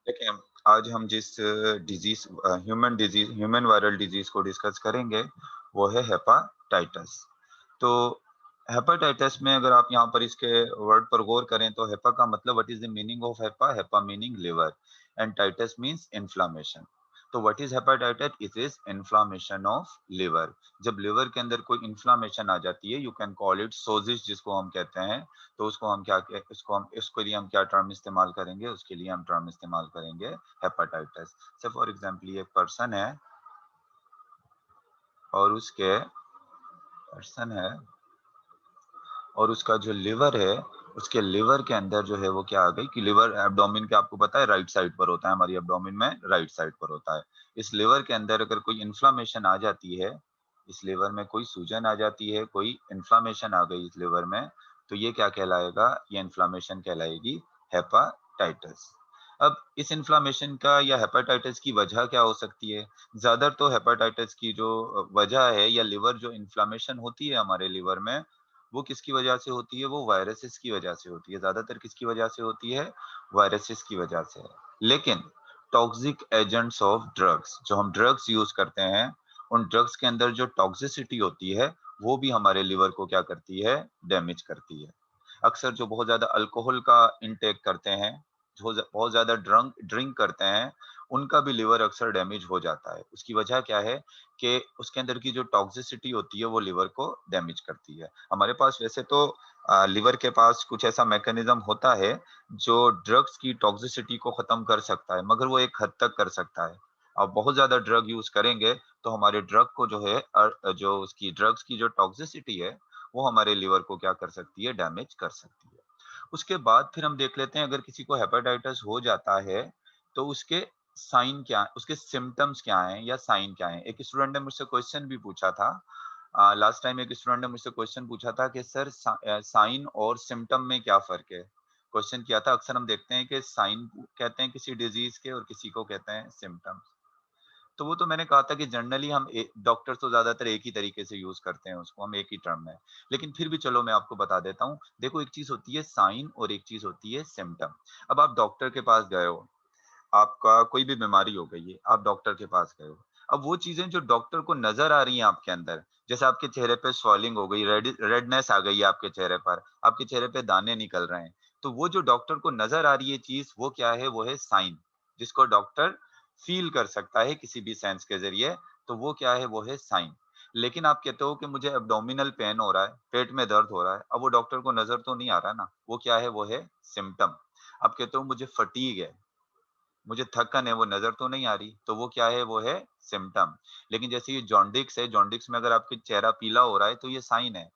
देखिए, आज हम जिस डिजीज ह्यूमन वायरल डिजीज को डिस्कस करेंगे, वो है हेपाटाइटिस। तो हेपाटाइटिस में अगर आप यहाँ पर इसके वर्ड पर गौर करें तो हेपा का मतलब what is the meaning of hepa? Hepa meaning liver and titis means inflammation. तो what is hepatitis? It is inflammation of liver. जब लिवर के अंदर कोई इन्फ्लामेशन आ जाती है, यू कैन कॉल इट सोजिस जिसको हम कहते हैं। तो उसको हम क्या इसको लिए हम क्या टर्म इस्तेमाल करेंगे? उसके लिए हम टर्म इस्तेमाल करेंगे हेपाटाइटिस। से फॉर एग्जांपल ये एक पर्सन है और उसके पर्सन है और उसका जो लिवर है, उसके लिवर के अंदर जो है वो क्या आ गई कि लिवर एब्डोमेन के आपको पता है राइट साइड पर होता है, हमारी एब्डोमेन में राइट साइड पर होता है। इस लिवर के अंदर अगर कोई इन्फ्लामेशन आ जाती है, इस लिवर में कोई सूजन आ जाती है, कोई इन्फ्लामेशन आ गई इस लिवर में, तो ये क्या कहलाएगा? ये इन्फ्लामेशन कहलाएगी हेपाटाइटिस। अब इस इन्फ्लामेशन का या हेपाटाइटिस की वजह क्या हो सकती है? ज्यादातर तो हेपाटाइटिस की जो वजह है या लिवर जो इन्फ्लामेशन होती है हमारे लिवर में, वो किसकी वजह से होती है? वो वायरसेस की वजह से होती है। ज्यादातर किसकी वजह से होती है? वायरसेस की वजह से। लेकिन टॉक्सिक एजेंट्स ऑफ ड्रग्स, जो हम ड्रग्स यूज करते हैं, उन ड्रग्स के अंदर जो टॉक्सिसिटी होती है, वो भी हमारे लिवर को क्या करती है? डैमेज करती है। अक्सर जो बहुत ज्यादा अल्कोहल का इंटेक करते हैं, जो बहुत ज्यादा ड्रिंक करते हैं, उनका भी लिवर अक्सर डैमेज हो जाता है। उसकी वजह क्या है? कि उसके अंदर की जो टॉक्सिसिटी होती है वो लिवर को डैमेज करती है। हमारे पास वैसे तो लिवर के पास कुछ ऐसा मैकेनिज्म होता है जो ड्रग्स की टॉक्सिसिटी को खत्म कर सकता है, मगर वो एक हद तक कर सकता है। आप बहुत ज्यादा ड्रग यूज करेंगे तो हमारे ड्रग को जो है जो उसकी ड्रग्स की जो टॉक्सिसिटी है, वो हमारे लिवर को क्या कर सकती है? डैमेज कर सकती है। उसके बाद फिर हम देख लेते हैं, अगर किसी को हेपेटाइटिस हो जाता है तो उसके साइन क्या, उसके सिम्टम्स क्या हैं या साइन क्या हैं? एक स्टूडेंट ने मुझसे क्वेश्चन भी पूछा था। लास्ट टाइम एक स्टूडेंट ने मुझसे क्वेश्चन पूछा था कि सर साइन और सिम्टम में क्या फर्क है? क्वेश्चन किया था। अक्सर हम देखते हैं कि साइन कहते हैं किसी डिजीज के और किसी को कहते हैं सिम्टम्स। तो वो तो मैंने कहा था कि जनरली हम डॉक्टर तो ज्यादातर एक ही तरीके से यूज करते हैं उसको, हम एक ही टर्म में। लेकिन फिर भी चलो मैं आपको बता देता हूँ। देखो, एक चीज होती है साइन और एक चीज होती है सिम्टम। अब आप डॉक्टर के पास गए हो, आपका कोई भी बीमारी हो गई है, आप डॉक्टर के पास गए हो। अब वो चीजें जो डॉक्टर को नजर आ रही हैं आपके अंदर, जैसे आपके चेहरे पे स्वेलिंग हो गई, रेडनेस आ गई है आपके चेहरे पर, आपके चेहरे पे दाने निकल रहे हैं, तो वो जो डॉक्टर को नजर आ रही है चीज, वो क्या है? वो है साइन, जिसको डॉक्टर फील कर सकता है किसी भी सेंस के जरिए। तो वो क्या है? वो है साइन। लेकिन आप कहते हो कि मुझे एब्डोमिनल पेन हो रहा है, पेट में दर्द हो रहा है, अब वो डॉक्टर को नजर तो नहीं आ रहा ना, वो क्या है? वो है सिम्टम। आप कहते हो मुझे फटीग है, मुझे थकन है, वो नज़र तो नहीं आ रही, तो वो क्या है? वो है सिम्पटम। लेकिन जैसे ये जॉन्डिस है, जॉन्डिस में अगर आपके चेहरा पीला हो रहा है, तो ये साइन है।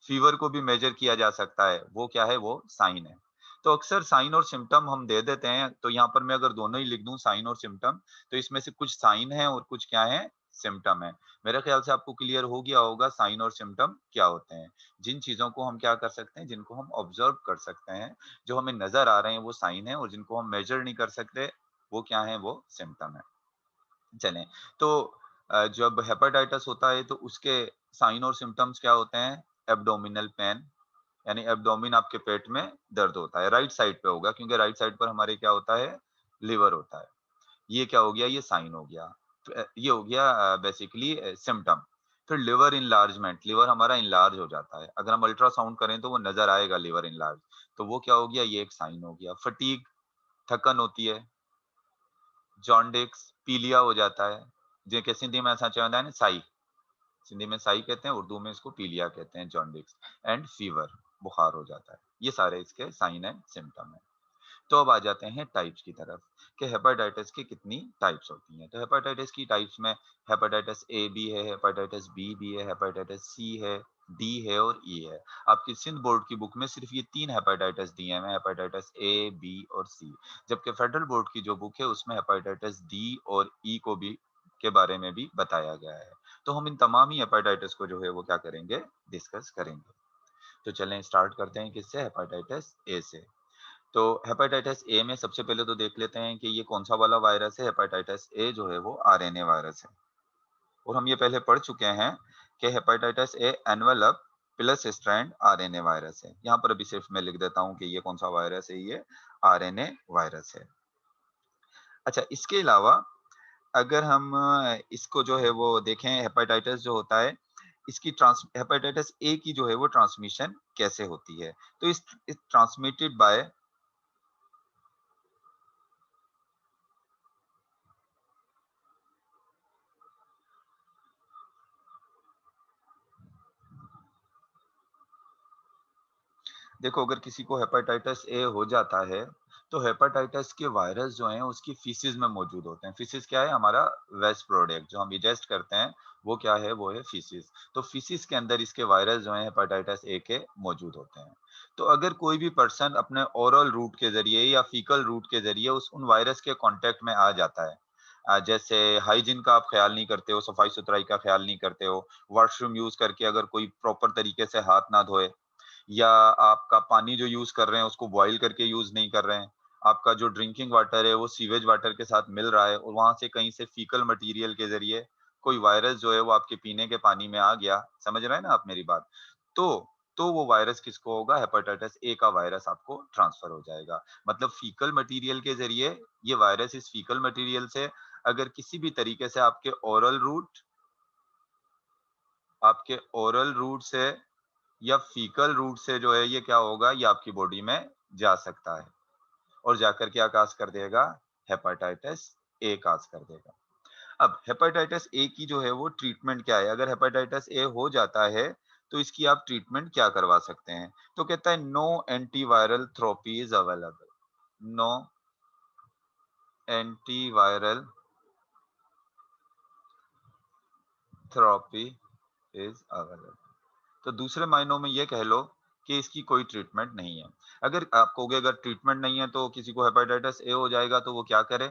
फीवर को भी मेजर किया जा सकता है, वो क्या है? वो साइन है। तो अक्सर साइन और सिम्पटम हम दे देते हैं, तो यहाँ पर मैं अगर दोनों ही लिख दूं, साइन और सिम्पटम, तो इसमें से कुछ साइन है और कुछ क्या है? सिम्पटम है। मेरे ख्याल से आपको क्लियर हो गया होगा साइन और सिम्पटम क्या होते हैं। जिन चीजों को हम क्या कर सकते हैं, जिनको हम ऑब्जर्व कर सकते हैं, जो हमें नजर आ रहे हैं, वो साइन है, और जिनको हम मेजर नहीं कर सकते, वो क्या है? वो सिम्पटम है। चलें, तो जब हेपेटाइटिस होता है तो उसके साइन और सिम्पटम्स क्या होते हैं? एब्डोमिनल पेन, यानी एब्डोमेन, आपके पेट में दर्द होता है, राइट साइड पे होगा क्योंकि राइट साइड पर हमारे क्या होता है? लिवर होता है। ये क्या हो गया? ये साइन हो गया। ये हो गया बेसिकली सिम्पटम। फिर लिवर इनलार्जमेंट, लिवर हमारा इनलार्ज हो जाता है। अगर हम अल्ट्रासाउंड करें तो वो नजर आएगा लिवर इनलार्ज। तो वो क्या हो गया? ये एक साइन हो गया। फटीग, थकन होती है। जॉन्डिस, पीलिया हो जाता है। जेके सिंधी में ऐसा चवंदा आहिनि साई, सिंधी में साई कहते हैं, उर्दू में इसको पीलिया कहते हैं, जॉन्डिस। एंड फीवर, बुखार हो जाता है। ये सारे इसके साइन एंड सिम्टम है। तो अब आ जाते हैं टाइप्स की तरफ, कि हेपेटाइटिस की कितनी टाइप्स होती हैं। तो हेपेटाइटिस की टाइप्स में हेपेटाइटिस ए भी है, हेपेटाइटिस बी भी है, हेपेटाइटिस सी है, डी है और ई है। आपकी सिंध बोर्ड की बुक में सिर्फ ये तीन हेपेटाइटिस दिए हैं, हेपेटाइटिस ए, बी और सी। जबकि फेडरल बोर्ड की जो बुक है उसमें हेपेटाइटिस डी और ई को भी के बारे में भी बताया गया है। तो हम इन तमाम ही हेपेटाइटिस को जो है वो क्या करेंगे? डिस्कस करेंगे। तो चलें स्टार्ट करते हैं किससे? हेपेटाइटिस ए से। तो हेपेटाइटिस ए में सबसे पहले तो देख लेते हैं कि ये कौन सा वाला वायरस है। हेपेटाइटिस ए जो है वो आरएनए वायरस है, और हम ये पहले पढ़ चुके हैं कि hepatitis A envelope plus strand RNA virus है। यहाँ पर अभी सिर्फ मैं लिख देता हूँ कि ये कौन सा वायरस है, ये आरएनए वायरस है। अच्छा, इसके अलावा अगर हम इसको जो है वो देखें, हेपेटाइटिस जो होता है, इसकी हेपेटाइटिस ए की जो है वो ट्रांसमिशन कैसे होती है? तो इस ट्रांसमिटेड बाय देखो, अगर किसी को हेपेटाइटिस ए हो जाता है, तो हेपेटाइटिस के वायरस जो हैं उसकी फीसिस में मौजूद होते हैं। फीसिस क्या है? हमारा वेस्ट प्रोडक्ट जो हम इजेस्ट करते हैं, वो क्या है? वो है फीसिस। तो फीसिस के अंदर इसके वायरस जो हैं हेपेटाइटिस ए के मौजूद होते हैं। तो अगर कोई भी पर्सन अपने ओरल रूट के ज़रिए या फीकल रूट के ज़रिए उस उन वायरस के कॉन्टैक्ट में आ जाता है, जैसे हाइजीन का आप ख्याल नहीं करते हो, सफाई-सुथराई का ख्याल नहीं करते हो, वॉशरूम यूज़ करके अगर कोई प्रॉपर तरीके से हाथ ना धोए, या आपका पानी जो यूज़ कर रहे हैं उसको बॉयल करके यूज़ नहीं कर रहे हैं। आपका जो ड्रिंकिंग वाटर है वो सीवेज वाटर के साथ मिल रहा है और वहाँ से कहीं से फीकल मटीरियल के ज़रिए कोई वायरस जो है वो आपके पीने के पानी में आ गया। समझ रहे हैं ना आप मेरी बात? तो वो वायरस किसको होगा? हेपेटाइटिस ए का वायरस आपको ट्रांसफ़र हो जाएगा। मतलब फीकल मटीरियल के ज़रिए ये वायरस इस फीकल मटीरियल से अगर किसी भी तरीके से आपके ओरल रूट से या फीकल रूट से जो है ये क्या होगा, ये आपकी बॉडी में जा सकता है और जाकर क्या काज़ कर देगा? हेपेटाइटिस ए काज़ कर देगा। अब हेपेटाइटिस ए की जो है वो ट्रीटमेंट क्या है? अगर हेपेटाइटिस ए हो जाता है, तो इसकी आप ट्रीटमेंट क्या करवा सकते हैं? तो कहता है no antiviral therapy is available. No antiviral therapy is available. तो दूसरे मायनों में ये कह लो कि इसकी कोई ट्रीटमेंट नहीं है। अगर आप कहोगे अगर ट्रीटमेंट नहीं है तो किसी को हेपेटाइटिस ए हो जाएगा तो वो क्या करे?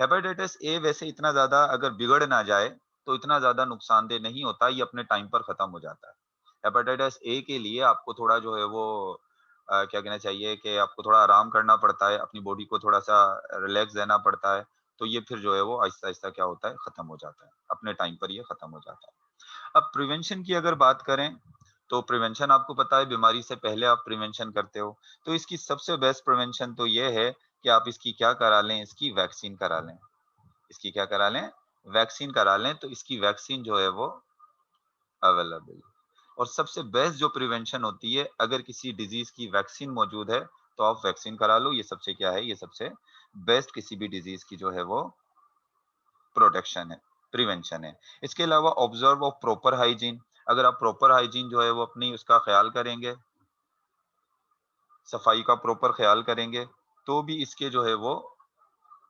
हेपेटाइटिस ए वैसे इतना ज़्यादा अगर बिगड़ ना जाए, तो इतना ज़्यादा नुकसानदेह नहीं होता, ये अपने टाइम पर खत्म हो जाता है। हेपेटाइटिस ए के लिए आपको थोड़ा जो है वो क्या कहना चाहिए कि आपको थोड़ा आराम करना पड़ता है, अपनी बॉडी को थोड़ा-सा रिलैक्स देना पड़ता है, तो ये फिर जो है वो आहिस्ता-आहिस्ता क्या होता है, खत्म हो जाता है। अपने टाइम पर ये खत्म हो जाता है। अब प्रिवेंशन की अगर बात करें, तो प्रिवेंशन आपको पता है बीमारी से पहले आप प्रिवेंशन करते हो। तो इसकी सबसे बेस्ट प्रिवेंशन तो ये है कि आप इसकी क्या करा लें, इसकी वैक्सीन करा लें। इसकी क्या करा लें? वैक्सीन करा लें, तो इसकी वैक्सीन जो है वो अवेलेबल है। और सबसे बेस्ट जो प्रिवेंशन होती है, अगर किसी डिज़ीज़ की वैक्सीन मौजूद है, तो आप वैक्सीन करा लो। ये सबसे क्या है, ये सबसे बेस्ट किसी भी डिज़ीज़ की जो है वो प्रोटेक्शन है, प्रिवेंशन है। इसके अलावा ऑब्जर्व ऑफ प्रॉपर हाइजीन, अगर आप प्रॉपर हाइजीन जो है वो अपनी उसका ख्याल करेंगे, सफाई का प्रॉपर ख्याल करेंगे, तो भी इसके जो है वो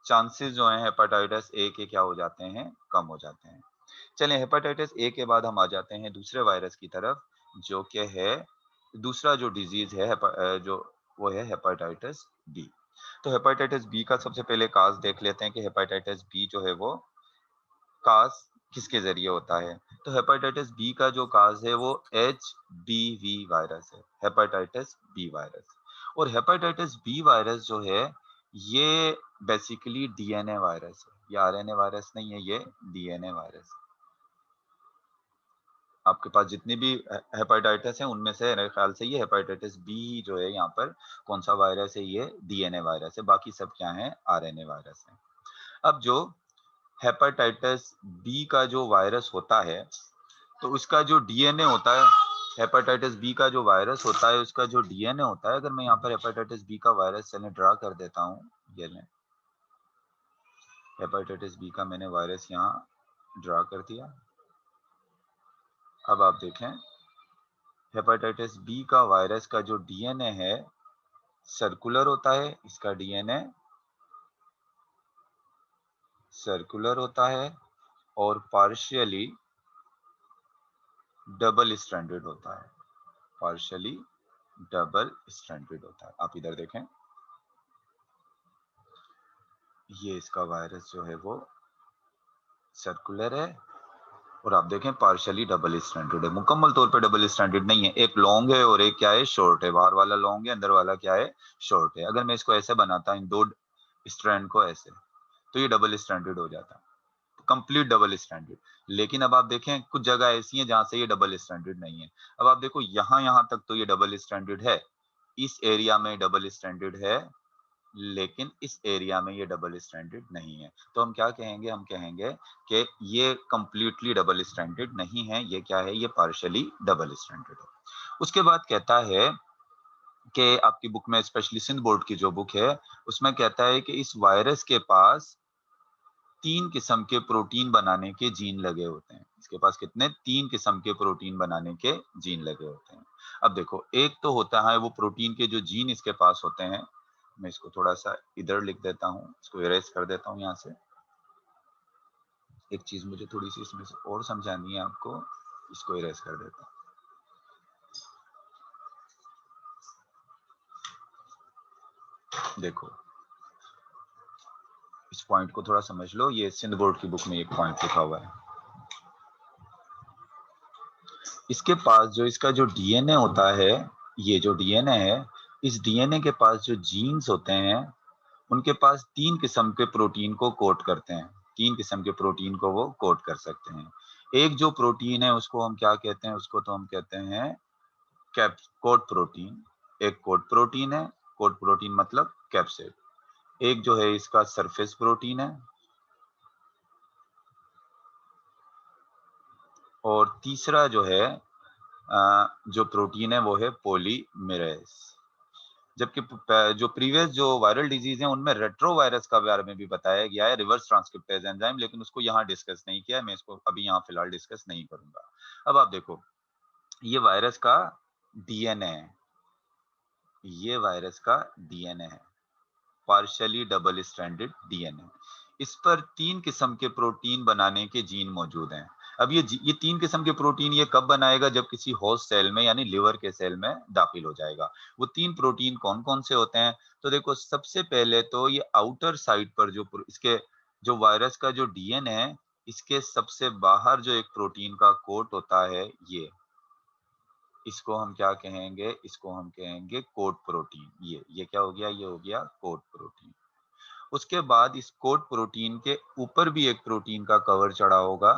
चांसेस जो हैं हेपेटाइटिस ए के क्या हो जाते हैं, कम हो जाते हैं। चलिए हेपेटाइटिस ए के बाद हम आ जाते हैं दूसरे वायरस की तरफ, जो कि है दूसरा जो डिज़ीज़ है जो वो है हेपेटाइटिस बी। तो हेपेटाइटिस बी का सबसे पहले काज़ देख लेते हैं कि हेपेटाइटिस बी जो है वो काज़ किसके ज़रिए होता है। तो हेपेटाइटिस बी का जो काज़ है वो एचबीवी वायरस है, हेपेटाइटिस बी वायरस। और हेपेटाइटिस बी वायरस जो है, ये बेसिकली डीएनए वायरस है। ये आरएनए वायरस नहीं है, ये डीएनए वायरस है। आपके पास जितनी भी हेपेटाइटिस हैं, उनमें से मेरे ख़्याल से ये हेपेटाइटिस बी जो है यहाँ पर कौन-सा वायरस है, ये डीएनए वायरस है, बाकी सब क्या हैं, आरएनए वायरस हैं। अब जो हेपेटाइटिस बी का जो वायरस होता है, तो उसका जो डीएनए होता है, हेपेटाइटिस बी का जो वायरस होता है, उसका जो डीएनए होता है, अगर मैं यहाँ पर हेपेटाइटिस बी का वायरस चलें ड्रा कर देता हूँ, ये लें, हेपेटाइटिस बी का मैंने वायरस यहाँ ड्रा कर दिया। अब आप देखें, हेपेटाइटिस बी का वायरस का जो डीएनए है, सर्कुलर होता है, इसका डीएनए सर्कुलर होता है और पार्शियली डबल स्ट्रैंडेड होता है, पार्शियली डबल स्ट्रैंडेड होता है। आप इधर देखें, ये इसका वायरस जो है वो सर्कुलर है और आप देखें पार्शियली डबल स्ट्रैंडेड है, मुकम्मल तौर पे डबल स्ट्रैंडेड नहीं है। एक लॉन्ग है और एक क्या है, शॉर्ट है। बाहर वाला लॉन्ग है, अंदर वाला क्या है, शॉर्ट है। अगर मैं इसको ऐसे बनाता इन दो स्ट्रैंड को ऐसे, तो ये डबल स्ट्रैंडेड हो जाता है, कंप्लीट डबल स्ट्रैंडेड। लेकिन अब आप देखें कुछ जगह ऐसी हैं जहां से ये डबल स्ट्रैंडेड नहीं है। अब आप देखो यहाँ यहाँ तक तो ये डबल स्ट्रैंडेड है, इस एरिया में डबल स्ट्रैंडेड है, लेकिन इस एरिया में ये डबल स्ट्रैंडेड नहीं है। तो हम क्या कहेंगे, हम कहेंगे कि ये कंप्लीटली डबल स्ट्रैंडेड नहीं है, ये क्या है, ये पार्शियली डबल स्ट्रैंडेड है। उसके बाद कहता है कि आपकी बुक में, स्पेशली सिंध बोर्ड की जो बुक है, उसमें कहता है कि इस वायरस के पास 3 किस्म के प्रोटीन बनाने के जीन लगे होते हैं। इसके पास कितने? 3 किस्म के प्रोटीन बनाने के जीन लगे होते हैं। अब देखो, एक तो होता है वो प्रोटीन के जो जीन इसके पास होते हैं, मैं इसको थोड़ा-सा इधर लिख देता हूँ, इसको इरेज़ कर देता हूँ यहाँ से। एक चीज़ मुझे थोड़ी-सी इसमें से और समझानी है आपको, इसको इरेज़ कर देता हूँ। देखो, इस पॉइंट को थोड़ा समझ लो, ये सिंध बोर्ड की बुक में एक पॉइंट लिखा हुआ है। इसके पास जो इसका जो डीएनए होता है, ये जो डीएनए है, इस डीएनए के पास जो जीन्स होते हैं, उनके पास 3 किस्म के प्रोटीन को कोड करते हैं। 3 किस्म के प्रोटीन को वो कोड कर सकते हैं। एक जो प्रोटीन है उसको हम क्या कहते हैं? उसको तो हम कहते हैं कोड प्रोटीन। एक कोड प्रोटीन है, कोड प्रोटीन मतलब कैप्सिड। एक जो है इसका सरफेस प्रोटीन है, और तीसरा जो है जो प्रोटीन है वो है पॉलीमरेज। जबकि जो प्रीवियस जो वायरल डिजीज है उनमें रेट्रोवायरस का बारे में भी बताया गया है, रिवर्स ट्रांसक्रिप्टेज एंजाइम, लेकिन उसको यहाँ डिस्कस नहीं किया है, मैं इसको अभी यहाँ फिलहाल डिस्कस नहीं करूंगा। अब आप देखो, ये वायरस का डीएनए है, ये वायरस का डीएनए है, पार्शियली डबल स्ट्रैंडेड डीएनए। इस पर 3 किस्म के प्रोटीन बनाने के जीन मौजूद हैं। अब ये 3 किस्म के प्रोटीन ये कब बनाएगा? जब किसी होस्ट सेल में यानी लिवर के सेल में दाखिल हो जाएगा। वो 3 प्रोटीन कौन-कौन से होते हैं? तो देखो, सबसे पहले तो ये आउटर साइड पर जो इसके जो वायरस का जो डीएनए है, इसके सबसे बाहर जो एक प्रोटीन का कोट होता है, इसको हम क्या कहेंगे? इसको हम कहेंगे कोट प्रोटीन। ये क्या हो गया? ये हो गया कोट प्रोटीन। उसके बाद इस कोट प्रोटीन के ऊपर भी एक प्रोटीन का कवर चढ़ा होगा।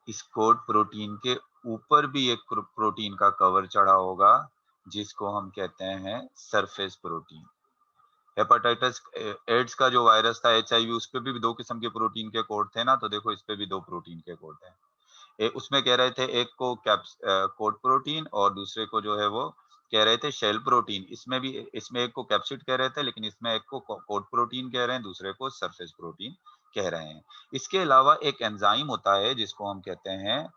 इस कोट प्रोटीन के ऊपर भी एक प्रोटीन का कवर चढ़ा होगा, जिसको हम कहते हैं सरफेस प्रोटीन। हेपेटाइटिस एड्स का जो वायरस था, एचआईवी, उस पे भी 2 किस्म के प्रोटीन के कोड थे ना, तो देखो इस पे भी 2 प्रोटीन के कोड हैं। उसमें कह रहे थे एक को कोड प्रोटीन, और दूसरे को जो है वो कह रहे थे शेल प्रोटीन। इसमें एक को कैप्सिड कह रहे थे, लेकिन इसमें एक को कोड प्रोटीन कह रहे हैं, दूसरे को सरफेस प्रोटीन कह रहे हैं। इसके अलावा एक एंजाइम होता है जिसको हम कहते हैं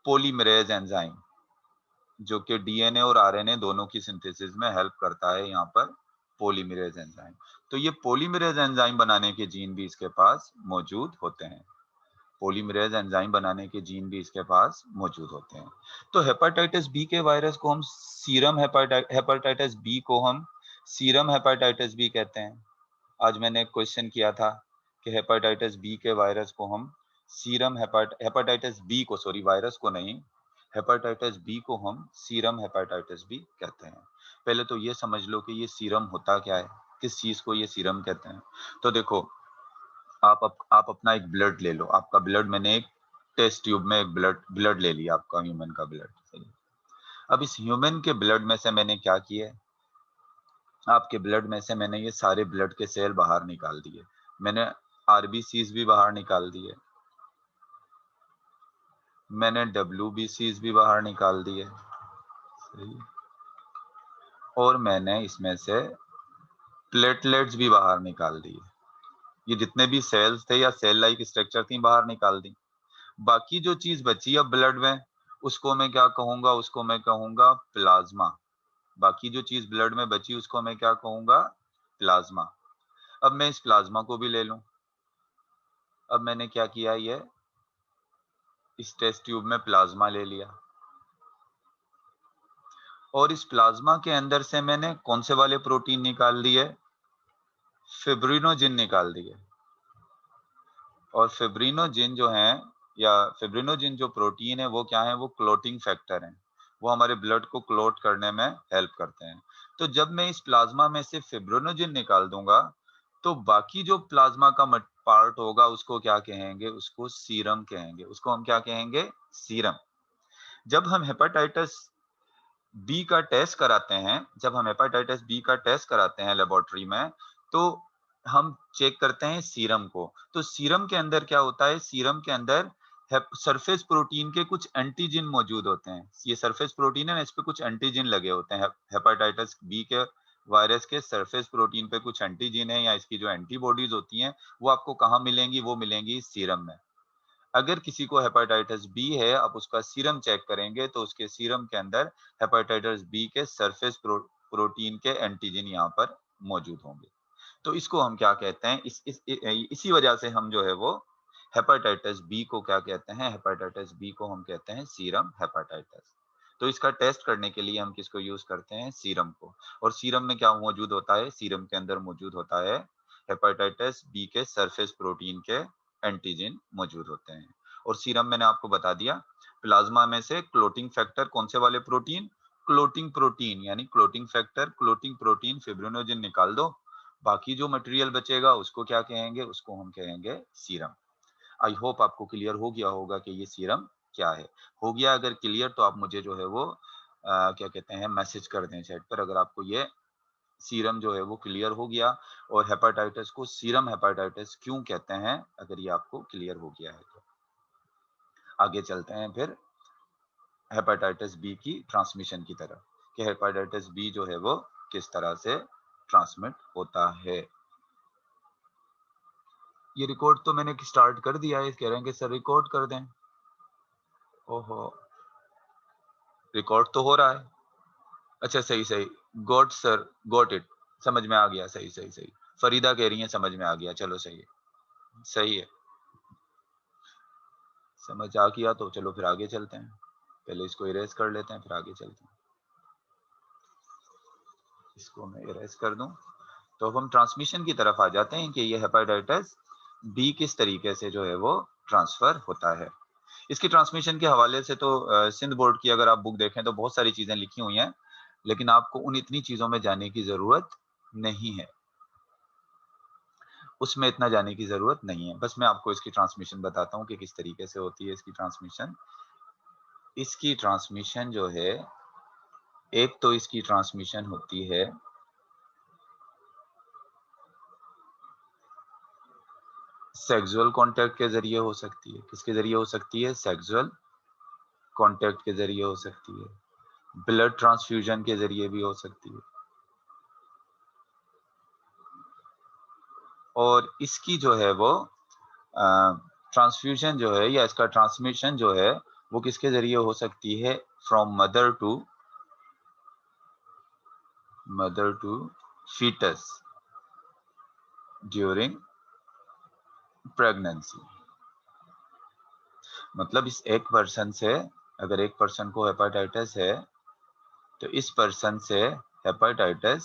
पॉलीमरेज एंजाइम, जो कि डीएनए और आरएनए दोनों की सिंथेसिस में हेल्प करता है, यहाँ पर पॉलीमरेज एंजाइम। तो ये पॉलीमरेज एंजाइम बनाने के जीन भी इसके पास मौजूद होते हैं। पॉलीमरेज एंजाइम बनाने के जीन भी इसके पास मौजूद होते हैं। तो हेपेटाइटिस बी के वायरस को हम हेपेटाइटिस बी को हम सीरम हेपेटाइटिस बी कहते हैं। आज मैंने एक क्वेश्चन किया था कि हेपेटाइटिस बी के वायरस को हम हेपेटाइटिस बी को, सॉरी वायरस को नहीं, हेपेटाइटिस बी को हम सीरम हेपेटाइटिस बी कहते हैं। पहले तो ये समझ लो कि ये सीरम होता क्या है, किस चीज को ये सीरम कहते हैं। तो देखो, आप अपना एक ब्लड ले लो। आपका ब्लड, मैंने एक टेस्ट ट्यूब में एक ब्लड ब्लड ले लिया, आपका ह्यूमन का ब्लड। अब इस ह्यूमन के ब्लड में से मैंने क्या किया है? आपके ब्लड में से मैंने ये सारे ब्लड के सेल बाहर निकाल दिए। मैंने आरबीसीज भी बाहर निकाल दिए, मैंने डब्ल्यूबीसीज भी बाहर निकाल दिए, सही, और मैंने इसमें से प्लेटलेट्स भी बाहर निकाल दिए। ये जितने भी सेल्स थे या सेल लाइक स्ट्रक्चर थी, बाहर निकाल दी। बाकी जो चीज बची अब ब्लड में, उसको मैं क्या कहूंगा? उसको मैं कहूंगा प्लाज्मा। बाकी जो चीज ब्लड में बची उसको मैं क्या कहूंगा? प्लाज्मा। अब मैं इस प्लाज्मा को भी ले लूं। अब मैंने क्या किया? ये इस टेस्ट ट्यूब में प्लाज्मा ले लिया, और इस प्लाज्मा के अंदर से मैंने कौन से वाले प्रोटीन निकाल दिए? फिब्रिनोजिन निकाल दिए। और फिब्रिनोजिन जो है, या फिब्रिनोजिन जो प्रोटीन है, वो क्या है? वो क्लोटिंग फैक्टर है। वो हमारे ब्लड को क्लोट करने में हेल्प करते हैं। तो जब मैं इस प्लाज्मा में से फिब्रिनोजिन निकाल दूंगा, तो बाकी जो प्लाज्मा का पार्ट होगा उसको क्या कहेंगे? उसको सीरम कहेंगे। उसको हम क्या कहेंगे? सीरम। जब हम हेपेटाइटिस बी का टेस्ट कराते हैं, जब हम हेपेटाइटिस बी का टेस्ट कराते हैं लेबोरेटरी में, तो हम चेक करते हैं सीरम को। तो सीरम के अंदर क्या होता है, सीरम के अंदर सरफेस प्रोटीन के कुछ एंटीजन मौजूद होते हैं। ये सरफेस प्रोटीन है ना, इस पे कुछ एंटीजन लगे होते हैं। हेपेटाइटिस बी के वायरस के सरफेस प्रोटीन पे कुछ एंटीजन है, या इसकी जो एंटीबॉडीज होती हैं वो आपको कहाँ मिलेंगी, वो मिलेंगी सीरम में। अगर किसी को हेपेटाइटिस बी है, आप उसका सीरम चेक करेंगे तो उसके सीरम के अंदर हेपेटाइटिस बी के सरफेस प्रोटीन के एंटीजन यहाँ पर मौजूद होंगे। तो इसको हम क्या कहते हैं, इसी वजह से हम जो है वो हेपेटाइटिस बी को क्या कहते हैं, हेपेटाइटिस बी को हम कहते हैं सीरम हेपेटाइटिस। तो इसका टेस्ट करने के लिए हम किसको यूज करते हैं, सीरम को। और सीरम में क्या मौजूद होता है, सीरम के अंदर मौजूद होता है हेपेटाइटिस बी के सरफेस प्रोटीन के एंटीजन मौजूद होते हैं। और सीरम मैंने आपको बता दिया, प्लाज्मा में से क्लोटिंग फैक्टर कौन से वाले प्रोटीन, क्लोटिंग प्रोटीन, यानी clotting factor, clotting protein, fibrinogen निकाल दो, बाकी जो मटेरियल बचेगा उसको क्या कहेंगे, उसको हम कहेंगे सीरम। आई होप आपको क्लियर हो गया होगा कि ये सीरम क्या है। हो गया अगर क्लियर तो आप मुझे जो है वो क्या कहते हैं, मैसेज कर दें चैट पर, अगर आपको ये सीरम जो है वो क्लियर हो गया, और हेपेटाइटिस को सीरम हेपेटाइटिस क्यों कहते हैं, अगर ये आपको क्लियर हो गया है तो। आगे चलते हैं फिर हेपेटाइटिस बी की ट्रांसमिशन की तरफ, कि हेपेटाइटिस बी जो है वो किस तरह से ट्रांसमिट होता है। ये रिकॉर्ड तो मैंने स्टार्ट कर दिया है, कह रहे हैं कि सर रिकॉर्ड कर दें। ओहो, रिकॉर्ड तो हो रहा है। अच्छा सही सही, गॉट सर, गॉट इट, समझ में आ गया, सही सही सही। फरीदा कह रही है समझ में आ गया, चलो सही है, सही है, समझ आ गया तो चलो फिर आगे चलते हैं। पहले इसको इरेज कर लेते हैं फिर आगे चलते हैं। इसको मैं इरेज कर दूं, तो अब हम ट्रांसमिशन की तरफ आ जाते हैं कि ये हेपेटाइटिस बी किस तरीके से जो है वो ट्रांसफर होता है। इसकी ट्रांसमिशन के हवाले से तो सिंध बोर्ड की अगर आप बुक देखें तो बहुत सारी चीजें लिखी हुई हैं, लेकिन आपको उन इतनी चीजों में जाने की जरूरत नहीं है, उसमें इतना जाने की जरूरत नहीं है। बस मैं आपको इसकी ट्रांसमिशन बताता हूँ कि किस तरीके से होती है इसकी ट्रांसमिशन। इसकी ट्रांसमिशन जो है, एक तो इसकी ट्रांसमिशन होती है सेक्सुअल कांटेक्ट के जरिए हो सकती है। किसके जरिए हो सकती है, सेक्सुअल कांटेक्ट के जरिए हो सकती है। ब्लड ट्रांसफ्यूजन के जरिए भी हो सकती है। और इसकी जो है वो ट्रांसफ्यूजन जो है, या इसका ट्रांसमिशन जो है वो किसके जरिए हो सकती है, from mother to foetus during pregnancy. मतलब इस एक पर्सन से, अगर एक पर्सन को हेपेटाइटिस है तो इस पर्सन से हेपेटाइटिस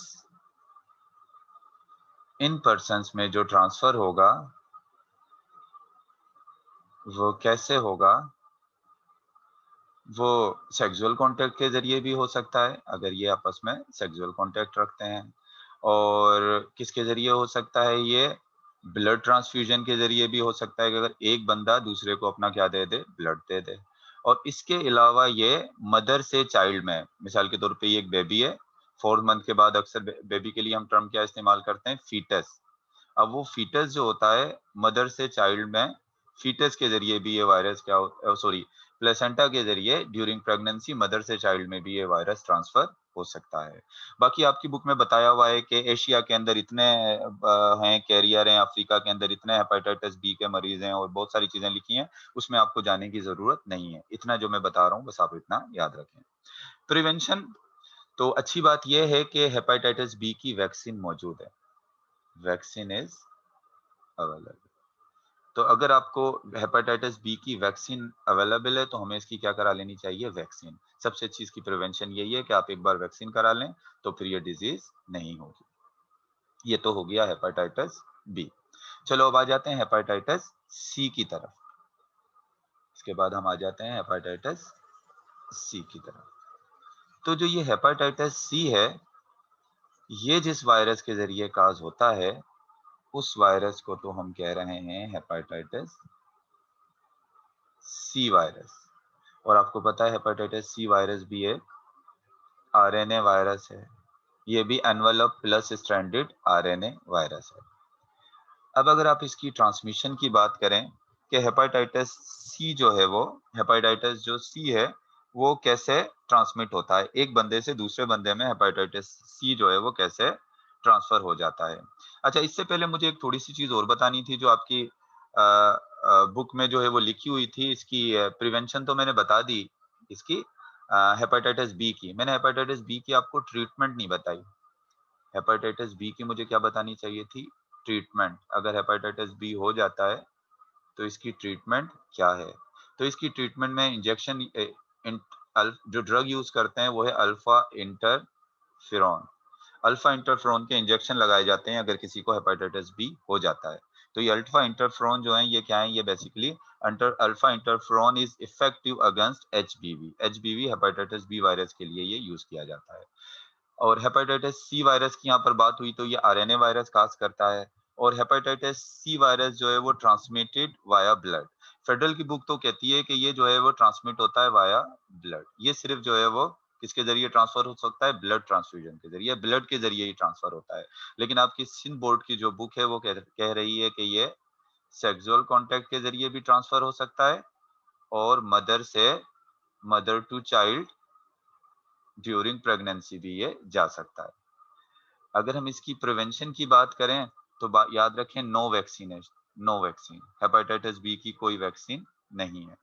इन पर्सन्स में जो ट्रांसफर होगा वो कैसे होगा, वो सेक्सुअल कांटेक्ट के जरिए भी हो सकता है, अगर ये आपस में सेक्सुअल कांटेक्ट रखते हैं। और किसके जरिए हो सकता है, ये ब्लड ट्रांसफ्यूजन के जरिए भी हो सकता है, कि अगर एक बंदा दूसरे को अपना क्या दे दे, ब्लड दे दे। और इसके अलावा ये मदर से चाइल्ड में, मिसाल के तौर पे ये एक बेबी है, 4th मंथ के बाद अक्सर बेबी के लिए हम टर्म क्या इस्तेमाल करते हैं, फीटस। अब वो फीटस जो होता है मदर से चाइल्ड में, फीटस के जरिए भी ये वायरस क्या, सॉरी, प्लेसेंटा के जरिए ड्यूरिंग प्रेगनेंसी मदर से चाइल्ड में भी ये वायरस ट्रांसफर हो सकता है। बाकी आपकी बुक में बताया हुआ है कि एशिया के अंदर इतने हैं कैरियर हैं, अफ्रीका के अंदर इतने हेपेटाइटिस बी के मरीज हैं, और बहुत सारी चीजें लिखी हैं, उसमें आपको जाने की जरूरत नहीं है। इतना जो मैं बता रहा हूँ बस आप इतना याद रखें। प्रिवेंशन, तो अच्छी बात यह है कि हेपेटाइटिस बी की वैक्सीन मौजूद है, वैक्सीन इज अवेलेबल। तो अगर आपको हेपेटाइटिस बी की वैक्सीन अवेलेबल है तो हमें इसकी क्या करा लेनी चाहिए, वैक्सीन। सबसे अच्छी इसकी प्रिवेंशन यही है कि आप एक बार वैक्सीन करा लें तो फिर ये डिजीज नहीं होगी। ये तो हो गया हेपेटाइटिस बी। चलो अब आ जाते हैं हेपेटाइटिस सी की तरफ। इसके बाद हम आ जाते हैं हेपेटाइटिस सी की तरफ। तो जो ये हेपेटाइटिस सी है, ये जिस वायरस के जरिए काज होता है उस वायरस को तो हम कह रहे हैं हेपेटाइटिस सी वायरस। और आपको पता है हेपेटाइटिस सी वायरस भी एक आरएनए वायरस है, ये भी envelope plus stranded RNA virus है। अब अगर आप इसकी ट्रांसमिशन की बात करें कि हेपेटाइटिस सी जो है वो हेपेटाइटिस जो सी है वो कैसे ट्रांसमिट होता है, एक बंदे से दूसरे बंदे में हेपेटाइटिस सी जो है वो कैसे ट्रांसफर हो जाता है। अच्छा, इससे पहले मुझे एक थोड़ी सी चीज और बतानी थी जो आपकी बुक में जो है वो लिखी हुई थी। इसकी प्रिवेंशन तो मैंने बता दी, इसकी हेपेटाइटिस बी की मैंने हेपेटाइटिस बी की आपको ट्रीटमेंट नहीं बताई। हेपेटाइटिस बी की मुझे क्या बतानी चाहिए थी? ट्रीटमेंट। अगर हेपेटाइटिस बी हो जाता है तो इसकी ट्रीटमेंट क्या है? तो इसकी ट्रीटमेंट में इंजेक्शन जो ड्रग यूज करते हैं वो है अल्फा इंटरफेरॉन। अल्फा इंटरफेरॉन के इंजेक्शन लगाए जाते हैं अगर किसी को हेपेटाइटिस बी हो जाता है। तो ये अल्फा इंटरफेरॉन जो है ये क्या है? ये basically alpha interferon is effective against HBV. HBV hepatitis B virus के लिए ये यूज किया जाता है। और हेपेटाइटिस सी वायरस की यहाँ पर बात हुई तो ये आरएनए वायरस काज करता है। और हेपेटाइटिस सी वायरस जो है वो ट्रांसमिटेड वाया ब्लड। फेडरल की बुक तो कहती है कि ये जो है वो ट्रांसमिट होता है वाया ब्लड। ये सिर्फ जो है वो किसके जरिए ट्रांसफर हो सकता है? ब्लड ट्रांसफ्यूजन के जरिए, ब्लड के जरिए ही ट्रांसफर होता है। लेकिन आपकी सिंध बोर्ड की जो बुक है वो कह रही है कि ये सेक्सुअल कांटेक्ट के जरिए भी ट्रांसफर हो सकता है और mother to child during pregnancy भी ये जा सकता है। अगर हम इसकी प्रिवेंशन की बात करें तो याद रखें no vaccination, no vaccine. Hepatitis B की कोई वैक्सीन नहीं है।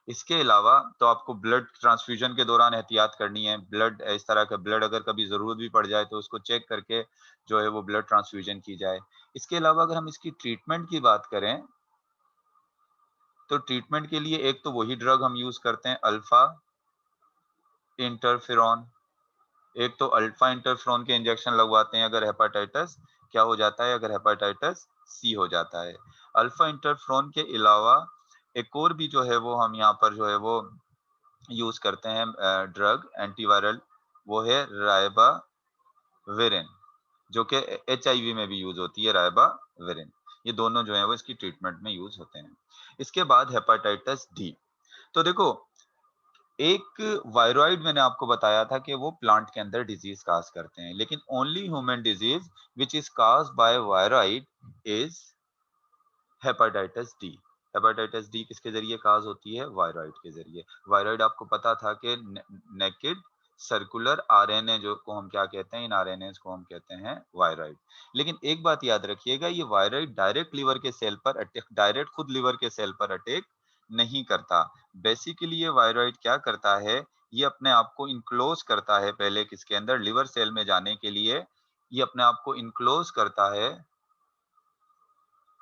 इसके अलावा तो आपको ब्लड ट्रांसफ्यूजन के दौरान एहतियात करनी है। ब्लड इस तरह का ब्लड अगर कभी जरूरत भी पड़ जाए तो उसको चेक करके जो है वो ब्लड ट्रांसफ्यूजन की जाए। इसके अलावा अगर हम इसकी ट्रीटमेंट की बात करें तो ट्रीटमेंट के लिए एक तो वही ड्रग हम यूज करते हैं अल्फा इंटरफेरॉन। एक तो अल्फा इंटरफेरॉन के इंजेक्शन लगवाते हैं अगर हेपेटाइटिस क्या हो जाता है? अगर हेपेटाइटिस सी हो जाता है। अल्फा इंटरफेरॉन के अलावा एक और भी जो है वो हम यहाँ पर जो है वो यूज करते हैं ड्रग एंटीवायरल, वो है राइबाविरिन, जो कि एचआईवी में भी यूज होती है राइबाविरिन। ये दोनों जो है वो इसकी ट्रीटमेंट में यूज होते हैं। इसके बाद हेपेटाइटिस डी। तो देखो, एक वायरॉइड मैंने आपको बताया था कि वो प्लांट के अंदर डिजीज काज करते हैं, लेकिन only human disease which is caused by viroid is hepatitis D. Hepatitis D किसके जरिए काज होती है? वायरॉइड के जरिए। वायरॉइड आपको पता था कि नेकेड सर्कुलर आरएनए जो को हम क्या कहते हैं? इन आरएनए को हम कहते हैं वायरॉइड। लेकिन एक बात याद रखिएगा, ये वायरॉइड डायरेक्ट लिवर के सेल पर अटैक, डायरेक्ट खुद लिवर के सेल पर अटैक नहीं करता। बेसिकली ये वायरॉइड क्या करता है? ये अपने आप को इनक्लोज करता है पहले किसके अंदर? लिवर सेल में जाने के लिए ये अपने आप को इनक्लोज करता है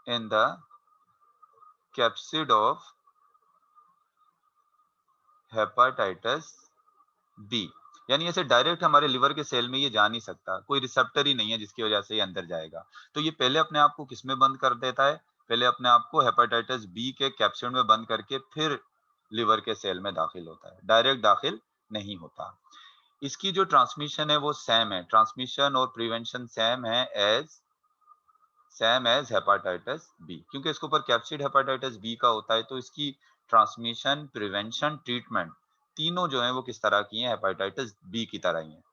in the capsid of hepatitis B. यानी ऐसे डायरेक्ट हमारे लिवर के सेल में ये जा नहीं सकता, कोई रिसेप्टर ही नहीं है जिसकी वजह से ये अंदर जाएगा। तो ये पहले अपने आप को किसमें बंद कर देता है? पहले अपने आप को हेपेटाइटिस बी के कैप्सिड में बंद करके फिर लिवर के सेल में दाखिल होता है, डायरेक्ट दाखिल नहीं होता। इसकी जो ट्रांसमिशन है वो सेम है, ट्रांसमिशन और prevention same as hepatitis B. क्योंकि इसके ऊपर कैप्सिड हेपेटाइटिस बी का होता है तो इसकी ट्रांसमिशन, प्रिवेंशन, ट्रीटमेंट तीनों जो है वो किस तरह की हैं? हेपेटाइटिस बी की तरह ही है।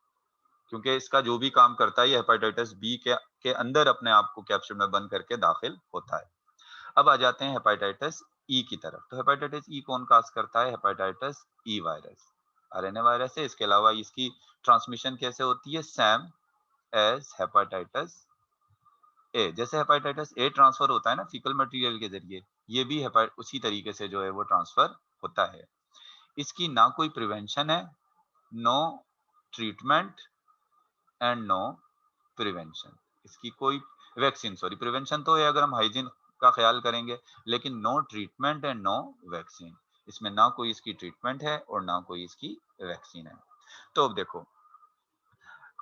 क्योंकि इसका जो भी काम करता है ये हेपेटाइटिस बी के अंदर अपने आप को कैप्सिड में बंद करके दाखिल होता है। अब आ जाते हैं हेपेटाइटिस ई की तरफ। तो हेपेटाइटिस ई कौन काज करता है? Hepatitis E virus, RNA virus है। इसके अलावा इसकी ट्रांसमिशन कैसे होती है? Same as hepatitis A. जैसे हेपेटाइटिस ए ट्रांसफर होता है ना फीकल मटेरियल के जरिए, ये भी उसी तरीके से जो है वो ट्रांसफर होता है। इसकी ना कोई प्रिवेंशन है, no treatment and no prevention. इसकी कोई वैक्सीन, सॉरी प्रिवेंशन तो है अगर हम हाइजीन का ख्याल करेंगे, लेकिन no treatment and no vaccine. इसमें ना कोई इसकी ट्रीटमेंट है और ना कोई इसकी वैक्सीन है। तो अब देखो,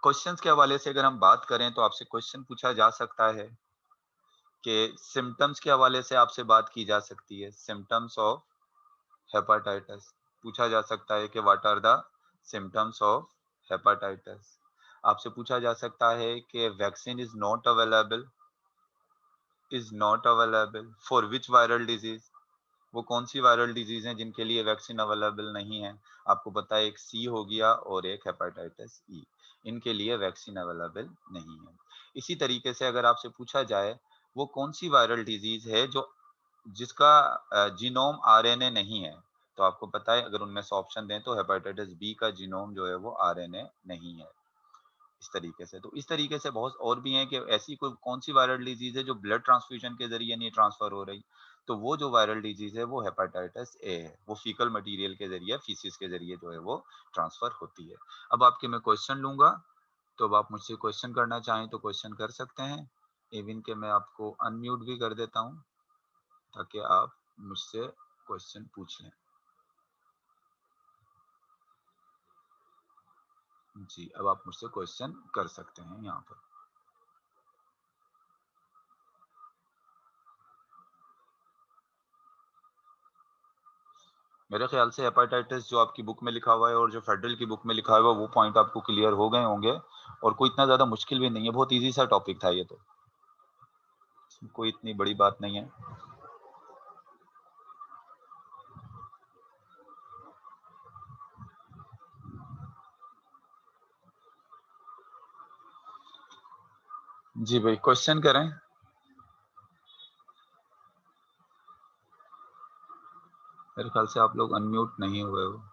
क्वेश्चंस के हवाले से अगर हम बात करें तो आपसे क्वेश्चन पूछा जा सकता है कि सिम्टम्स के हवाले से आपसे बात की जा सकती है। सिम्टम्स ऑफ हेपेटाइटिस पूछा जा सकता है कि what are the symptoms of hepatitis. आपसे पूछा जा सकता है कि vaccine is not available for which viral disease? वो कौन सी वायरल डिजीज हैं जिनके लिए वैक्सीन अवेलेबल नहीं है? आपको पता है एक सी हो गया और एक हेपेटाइटिस ई। इनके लिए वैक्सीन अवेलेबल नहीं है। इसी तरीके से अगर आपसे पूछा जाए वो कौन सी वायरल डिजीज है जो जिसका जीनोम आरएनए नहीं है? तो आपको पता है अगर उनमें से ऑप्शन दें तो हेपेटाइटिस बी का जीनोम जो है वो आरएनए नहीं है। इस तरीके से। तो इस तरीके से बहुत और भी हैं कि ऐसी कोई कौन-सी वायरल डिज़ीज़ है जो ब्लड ट्रांसफ्यूजन के ज़रिए नहीं ट्रांसफ़र हो रही। तो वो जो वायरल डिज़ीज़ है वो हेपेटाइटिस ए है। वो फीकल मटीरियल के ज़रिए, फीसिस के ज़रिए जो है वो ट्रांसफ़र होती है। अब आपके मैं क्वेश्चन लूँगा, तो अब आप मुझसे क्वेश्चन करना चाहें तो क्वेश्चन कर सकते हैं। इवन के मैं आपको अनम्यूट भी कर देता हूँ, ताकि आप मुझसे क्वेश्चन पूछ लें। जी, अब आप मुझसे क्वेश्चन कर सकते हैं यहाँ पर। मेरे ख्याल से हेपेटाइटिस जो आपकी बुक में लिखा हुआ है और जो फेडरल की बुक में लिखा हुआ है वो पॉइंट आपको क्लियर हो गए होंगे और कोई इतना ज़्यादा मुश्किल भी नहीं है, बहुत ईज़ी सा टॉपिक था ये तो। कोई इतनी बड़ी बात नहीं है। जी भाई, क्वेश्चन करें। मेरे ख्याल से आप लोग अनम्यूट नहीं हुए हो।